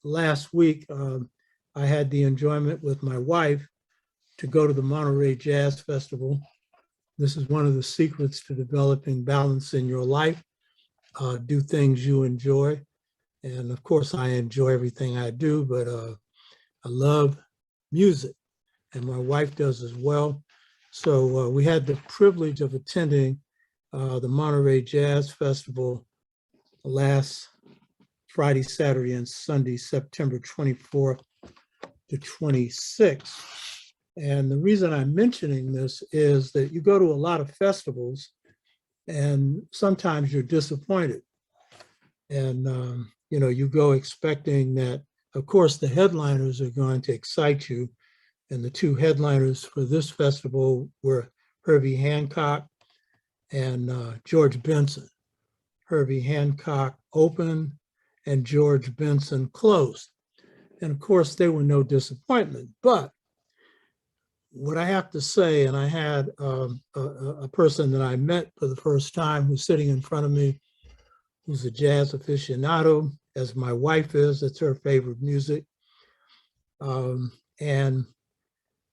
last week, I had the enjoyment with my wife to go to the Monterrey Jazz Festival. This is one of the secrets to developing balance in your life. Do things you enjoy. And of course, I enjoy everything I do, but I love music, and my wife does as well. So we had the privilege of attending the Monterey Jazz Festival last Friday, Saturday, and Sunday, September 24th to 26th. And the reason I'm mentioning this is that you go to a lot of festivals and sometimes you're disappointed. And, you go expecting that, of course, the headliners are going to excite you. And the two headliners for this festival were Herbie Hancock and George Benson. Herbie Hancock opened and George Benson closed. And of course, they were no disappointment. But what I have to say, and I had a person that I met for the first time who's sitting in front of me, who's a jazz aficionado, as my wife is. It's her favorite music. And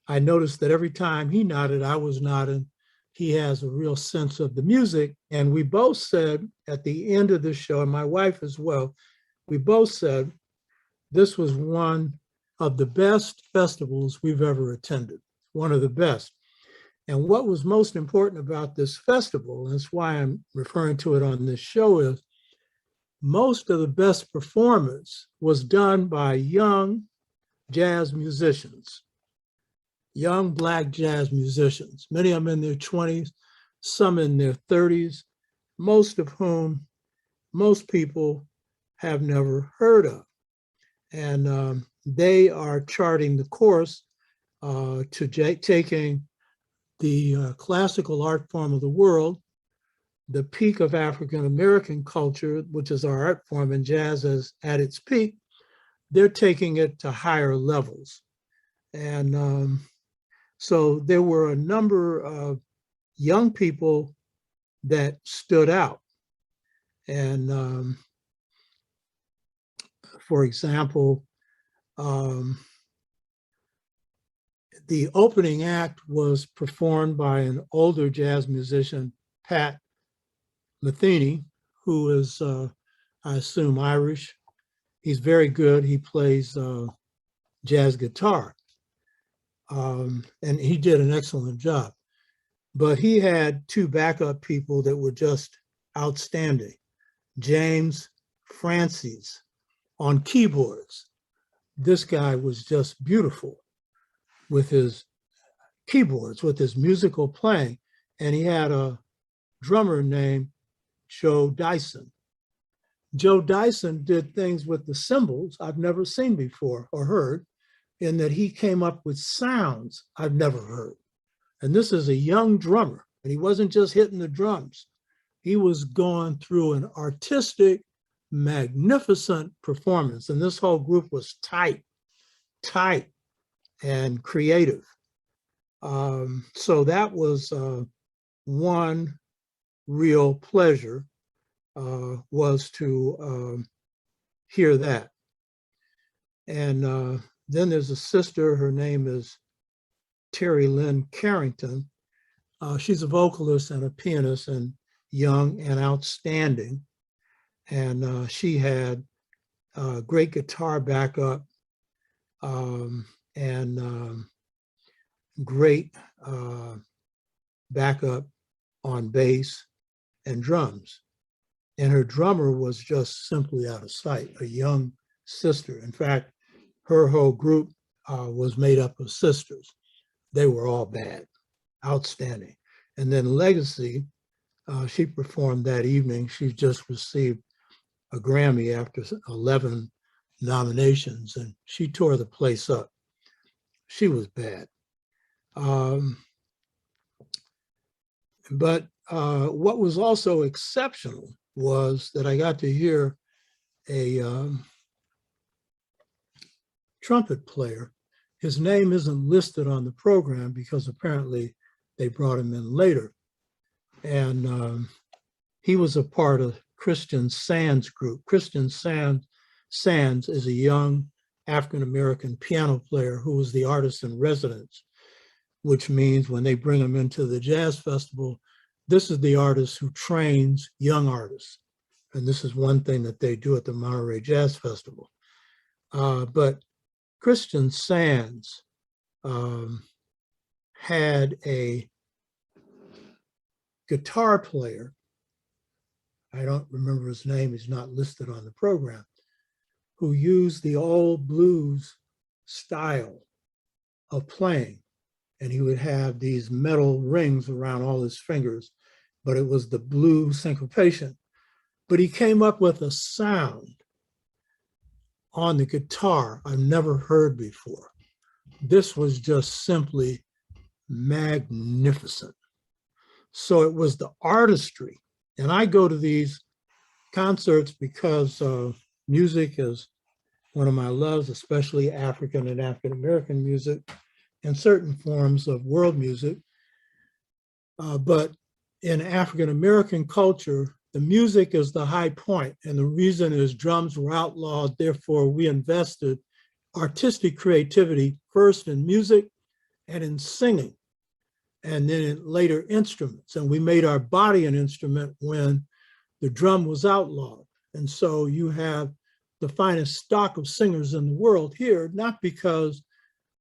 I noticed that every time he nodded, I was nodding. He has a real sense of the music. And we both said at the end of the show, and my wife as well, we both said this was one of the best festivals we've ever attended, one of the best. And what was most important about this festival, and that's why I'm referring to it on this show, is most of the best performance was done by young jazz musicians, young Black jazz musicians, many of them in their 20s, some in their 30s, most of whom most people have never heard of. And they are charting the course to taking the classical art form of the world, the peak of African American culture, which is our art form, and jazz is at its peak. They're taking it to higher levels. And so there were a number of young people that stood out. And for example, the opening act was performed by an older jazz musician, Pat Metheny, who is, I assume, Irish. He's very good. He plays jazz guitar. And he did an excellent job. But he had two backup people that were just outstanding. James Francis on keyboards. This guy was just beautiful with his keyboards, with his musical playing. And he had a drummer named Joe Dyson. Joe Dyson did things with the cymbals I've never seen before or heard, in that he came up with sounds I've never heard. And this is a young drummer, and he wasn't just hitting the drums. He was going through an artistic, magnificent performance. And this whole group was tight and creative. So that was one real pleasure, was to hear that. And then there's a sister, her name is Terry Lynn Carrington. She's a vocalist and a pianist, and young and outstanding. And she had great guitar backup and great backup on bass and drums. And her drummer was just simply out of sight, a young sister. In fact, her whole group was made up of sisters. They were all bad, outstanding. And then Legacy, she performed that evening. She just received a Grammy after 11 nominations, and she tore the place up. She was bad. But what was also exceptional was that I got to hear a trumpet player. His name isn't listed on the program because apparently they brought him in later. And he was a part of Christian Sand's group. Christian Sand Sands is a young African-American piano player who was the artist in residence, which means when they bring him into the jazz festival, this is the artist who trains young artists. And this is one thing that they do at the Monterey Jazz Festival. But Christian Sands had a guitar player. I don't remember his name, he's not listed on the program, who used the old blues style of playing. And he would have these metal rings around all his fingers, but it was the blues syncopation. But he came up with a sound on the guitar I've never heard before. This was just simply magnificent. So it was the artistry. And I go to these concerts because music is one of my loves, especially African and African-American music and certain forms of world music. But in African-American culture, the music is the high point. And the reason is drums were outlawed. Therefore, we invested artistic creativity first in music and in singing, and then in later instruments. And we made our body an instrument when the drum was outlawed. And so you have the finest stock of singers in the world here, not because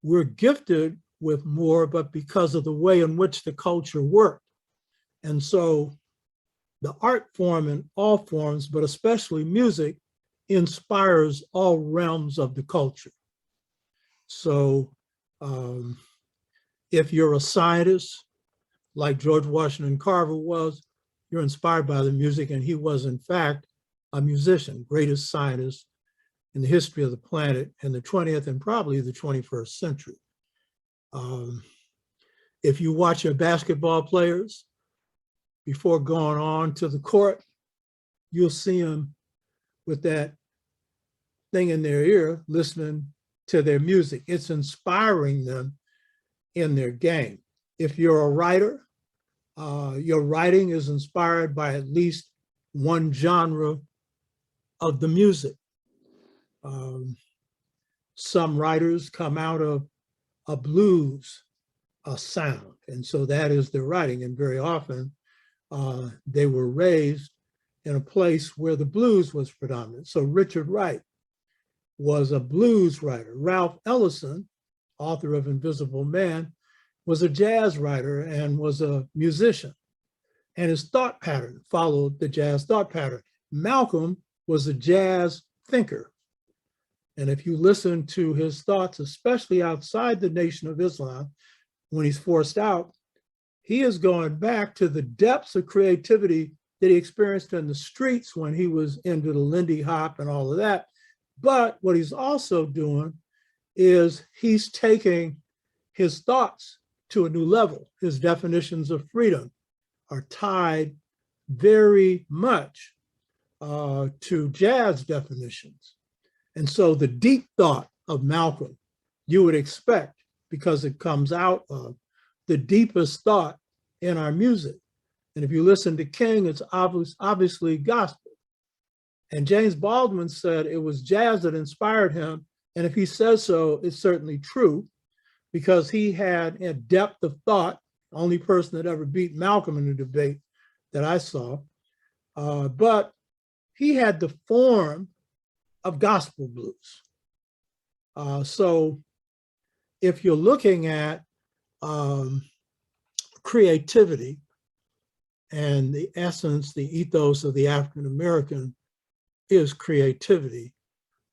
we're gifted with more, but because of the way in which the culture worked. And so the art form in all forms, but especially music, inspires all realms of the culture. So if you're a scientist, like George Washington Carver was, you're inspired by the music, and he was in fact a musician, greatest scientist in the history of the planet in the 20th and probably the 21st century. If you watch your basketball players before going on to the court, you'll see them with that thing in their ear, listening to their music. It's inspiring them in their game. If you're a writer, your writing is inspired by at least one genre of the music. Some writers come out of a blues sound, and so that is their writing. And very often they were raised in a place where the blues was predominant. So Richard Wright was a blues writer. Ralph Ellison, author of Invisible Man, was a jazz writer and was a musician. And his thought pattern followed the jazz thought pattern. Malcolm was a jazz thinker. And if you listen to his thoughts, especially outside the Nation of Islam, when he's forced out, he is going back to the depths of creativity that he experienced in the streets when he was into the Lindy Hop and all of that. But what he's also doing is he's taking his thoughts to a new level. His definitions of freedom are tied very much to jazz definitions. And so the deep thought of Malcolm, you would expect, because it comes out of the deepest thought in our music. And if you listen to King, it's obviously gospel. And James Baldwin said it was jazz that inspired him. And if he says so, it's certainly true, because he had a depth of thought, the only person that ever beat Malcolm in a debate that I saw. But he had the form of gospel blues. So if you're looking at creativity and the essence, the ethos of the African American is creativity,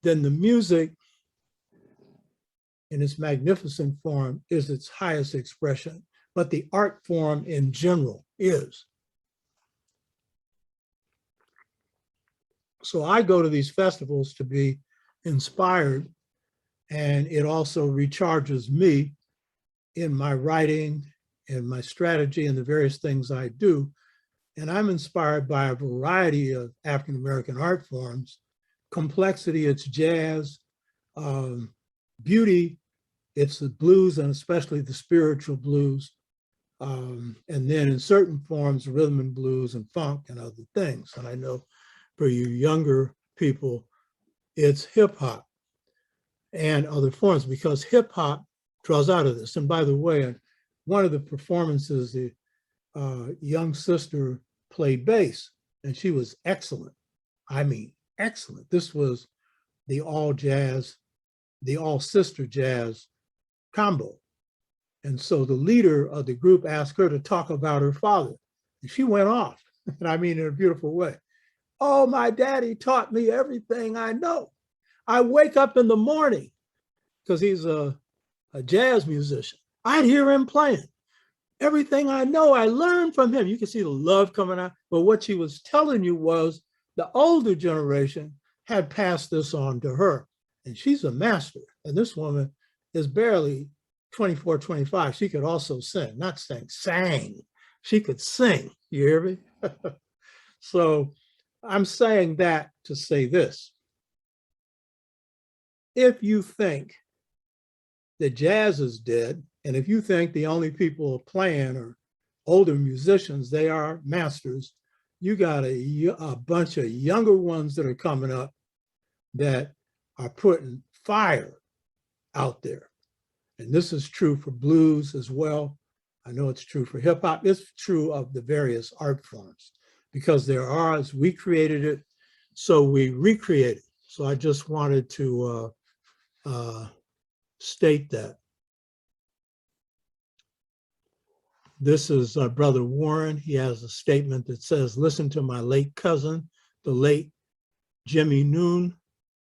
then the music in its magnificent form is its highest expression, but the art form in general is. So I go to these festivals to be inspired, and it also recharges me in my writing and my strategy and the various things I do. And I'm inspired by a variety of African-American art forms. Complexity, it's jazz. Beauty, it's the blues, and especially the spiritual blues. And then in certain forms, rhythm and blues and funk and other things. And I know for you younger people, it's hip hop and other forms, because hip hop draws out of this. And by the way, one of the performances, the young sister played bass, and she was excellent. I mean, excellent. This was the all jazz, the all sister jazz combo. And so the leader of the group asked her to talk about her father. And she went off, and I mean in a beautiful way. Oh, my daddy taught me everything I know. I wake up in the morning, because he's a jazz musician. I'd hear him playing. Everything I know, I learned from him. You can see the love coming out. But what she was telling you was the older generation had passed this on to her. And she's a master. And this woman is barely 24, 25. She could also sing, not sing, sang. She could sing. You hear me? So I'm saying that to say this. If you think that jazz is dead, and if you think the only people playing are older musicians, they are masters, you got a bunch of younger ones that are coming up that are putting fire out there. And this is true for blues as well. I know it's true for hip hop. It's true of the various art forms, because there are, as we created it, so we recreate it. So I just wanted to state that. This is Brother Warren. He has a statement that says, listen to my late cousin, the late Jimmy Noon,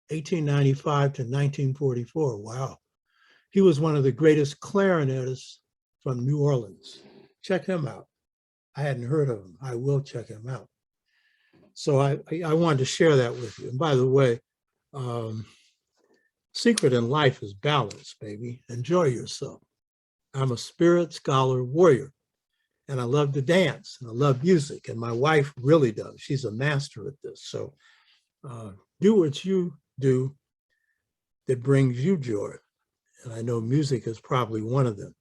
1895 to 1944. Wow. He was one of the greatest clarinetists from New Orleans. Check him out. I hadn't heard of him. I will check him out. So I wanted to share that with you. And by the way, secret in life is balance, baby. Enjoy yourself. I'm a spirit, scholar, warrior, and I love to dance, and I love music, and my wife really does. She's a master at this. So do what you do that brings you joy. And I know music is probably one of them.